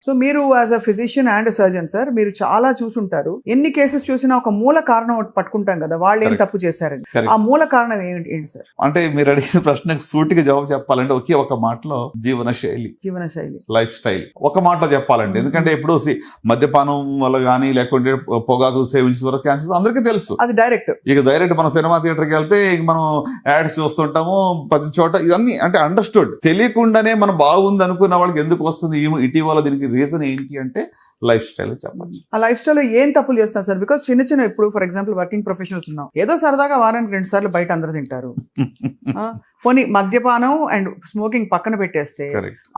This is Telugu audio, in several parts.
సో మీరు as a physician and surgeon sir, మీరు చాలా చూసుంటారు. ఎన్ని కేసెస్ చూసినా ఒక మూల కారణం ఒకటి పట్టుకుంటాం కదా, వాళ్ళు ఏం తప్పు చేశారని. ఆ మూల కారణం ఏంటి సార్? అంటే మీరు అడిగిన ప్రశ్నకు సూటిగా జవాబు చెప్పాలంటే ఒకే ఒక మాటలో జీవన శైలి, లైఫ్ స్టైల్. ఒక మాటలో చెప్పాలండి. ఎందుకంటే ఇప్పుడు మద్యపానం వల్ల కానీ లేకుంటే పొగాకు సేవించడం వల్ల క్యాన్సర్ అందరికీ తెలుసు. అది డైరెక్ట్ మనం సినిమా థియేటర్కి వెళ్తే మనం యాడ్స్ చూస్తుంటాము ప్రతి చోట. ఇవన్నీ అంటే అండర్స్టూడ్. తెలియకుండానే మనం బాగుంది అనుకున్న వాళ్ళకి ఎందుకు వస్తుంది ఇటీవల? దీనికి రీజన్ ఏంటి అంటే లైఫ్ స్టైల్ చెప్పచ్చు. ఆ లైఫ్ స్టైల్ ఏం తప్పులు చేస్తారు సార్? బికాస్ చిన్న ఇప్పుడు ఫర్ ఎగ్జాంపుల్ వర్కింగ్ ప్రొఫెషనల్స్ ఉన్నాం, ఏదో సరదాగా వారానికి 2 సార్లు బయట అందరూ తింటారు. పోనీ మద్యపానం అండ్ స్మోకింగ్ పక్కన పెట్టేస్తే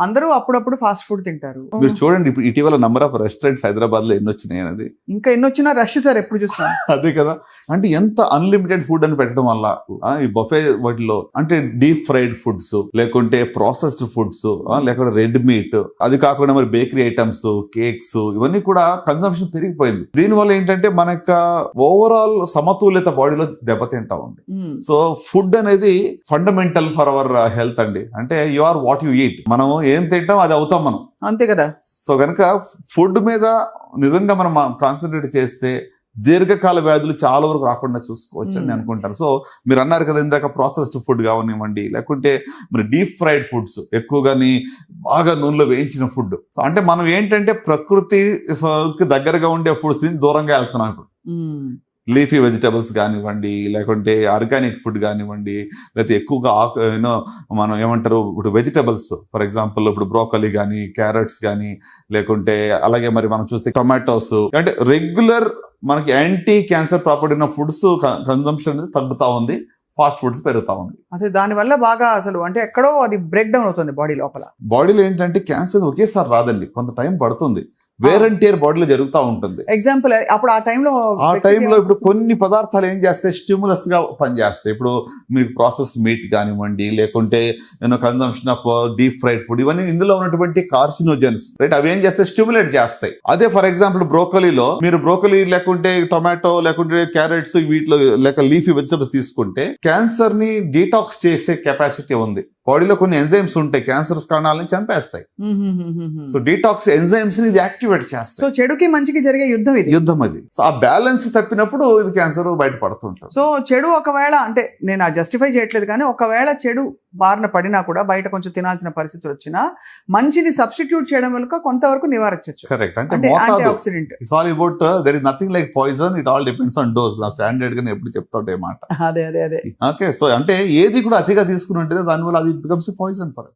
అందరూ అప్పుడప్పుడు ఫాస్ట్ ఫుడ్ తింటారు. మీరు చూడండి ఇప్పుడు ఇటీవల నంబర్ ఆఫ్ రెస్టారెంట్స్ హైదరాబాద్ లో ఎన్ని వచ్చినాయి అనేది. ఇంకా ఎన్ని వచ్చినా రష్ సార్, ఎప్పుడు చూస్తాం. అదే కదా. అంటే ఎంత అన్లిమిటెడ్ ఫుడ్ అని పెట్టడం వల్ల ఈ బఫే వాటిలో అంటే డీప్ ఫ్రైడ్ ఫుడ్స్, లేకుంటే ప్రాసెస్డ్ ఫుడ్స్, లేకుంటే రెడ్ మీట్, అది కాకుండా మరి బేకరీ ఐటమ్స్, కేక్స్, ఇవన్నీ కూడా కన్సంప్షన్ పెరిగిపోయింది. దీనివల్ల ఏంటంటే మన యొక్క ఓవరాల్ సమతుల్యత బాడీలో దెబ్బతింటా ఉంది. సో ఫుడ్ అనేది ఫండమెంటల్ ఫర్ అవర్ హెల్త్ అండి. అంటే you are what you eat. మనం ఏం తింటాం అది అవుతాం మనం, అంతే కదా. సో కనుక ఫుడ్ మీద నిజంగా మనం కాన్సన్ట్రేట్ చేస్తే దీర్ఘకాల వ్యాధులు చాలా వరకు రాకుండా చూసుకోవచ్చు అని అనుకుంటారు. సో మీరు అన్నారు కదా ఇందాక ప్రాసెస్డ్ ఫుడ్ కావనివ్వండి, లేకుంటే మరి డీప్ ఫ్రైడ్ ఫుడ్స్, ఎక్కువగాని బాగా నూనెలో వేయించిన ఫుడ్. అంటే మనం ఏంటంటే ప్రకృతికి దగ్గరగా ఉండే ఫుడ్స్ దూరంగా వెళ్తున్నాం ఇప్పుడు. లీఫీ వెజిటబుల్స్ కానివ్వండి, లేకుంటే ఆర్గానిక్ ఫుడ్ కానివ్వండి, లేకపోతే ఎక్కువగా మనం ఏమంటారు ఇప్పుడు వెజిటబుల్స్, ఫర్ ఎగ్జాంపుల్ ఇప్పుడు బ్రోకలీ కానీ, క్యారెట్స్ కానీ, లేకుంటే అలాగే మరి మనం చూస్తే టొమాటోస్, అంటే రెగ్యులర్ మనకి యాంటీ క్యాన్సర్ ప్రాపర్టీ ఉన్న ఫుడ్స్ కన్సంప్షన్ అనేది తగ్గుతా ఉంది, ఫాస్ట్ ఫుడ్స్ పెరుగుతా ఉంది. అంటే దానివల్ల బాగా అసలు అంటే ఎక్కడో అది బ్రేక్ డౌన్ అవుతుంది బాడీ లోపల. బాడీలో ఏంటంటే క్యాన్సర్ ఒకేసారి రాదండి, కొంత టైం పడుతుంది. వేర్ అండ్ టేర్ బాడీలో జరుగుతూ ఉంటుంది. ఎగ్జాంపుల్ అప్పుడు ఆ టైంలో ఇప్పుడు కొన్ని పదార్థాలు ఏం చేస్తాయి, స్టిమ్యులస్ గా పనిచేస్తాయి. ఇప్పుడు మీకు ప్రాసెస్డ్ మీట్ కానివ్వండి, లేకుంటే consumption of deep fried food, ఇవన్నీ ఇందులో ఉన్నటువంటి కార్సినోజెన్స్, రైట్, అవి ఏం చేస్తాయి, స్టిమ్యులేట్ చేస్తాయి. అదే ఫర్ ఎగ్జాంపుల్ బ్రోకలీలో మీరు బ్రోకలీ లేకుంటే టొమాటో లేకుంటే క్యారెట్స్, వీటిలో లేక లీఫీ వెజిటబుల్స్ తీసుకుంటే క్యాన్సర్ ని డీటాక్స్ చేసే కెపాసిటీ ఉంది. బాడీలో కొన్ని ఎంజైమ్స్ ఉంటాయి, క్యాన్సర్ కణాలని చంపేస్తాయి. సో డీటాక్స్ ఎంజైమ్స్ ని ఇది యాక్టివేట్ చేస్తాయి. సో చెడుకి మంచికి జరిగే యుద్ధం అది. సో ఆ బ్యాలెన్స్ తప్పినప్పుడు ఇది క్యాన్సర్ బయటపడుతుంటుంది. సో చెడు ఒకవేళ అంటే నేను జస్టిఫై చేయట్లేదు, కానీ ఒకవేళ చెడు బారిన పడినా కూడా బయట కొంచెం తినాల్సిన పరిస్థితులు వచ్చినా మంచిని సబ్స్టిట్యూట్ చేయడం వల్ల కొంతవరకు నివారించవచ్చు. కరెక్ట్. అంటే antioxidant. It's all about their is nothing like poison, it all depends on dose. నా స్టాండర్డ్ గా ఎప్పుడు చెప్తాంటే మాట. అదే ఓకే. సో అంటే ఏది కూడా అతిగా తీసుకుని ఉంటే దానివల్ల అది becomes a poison for us.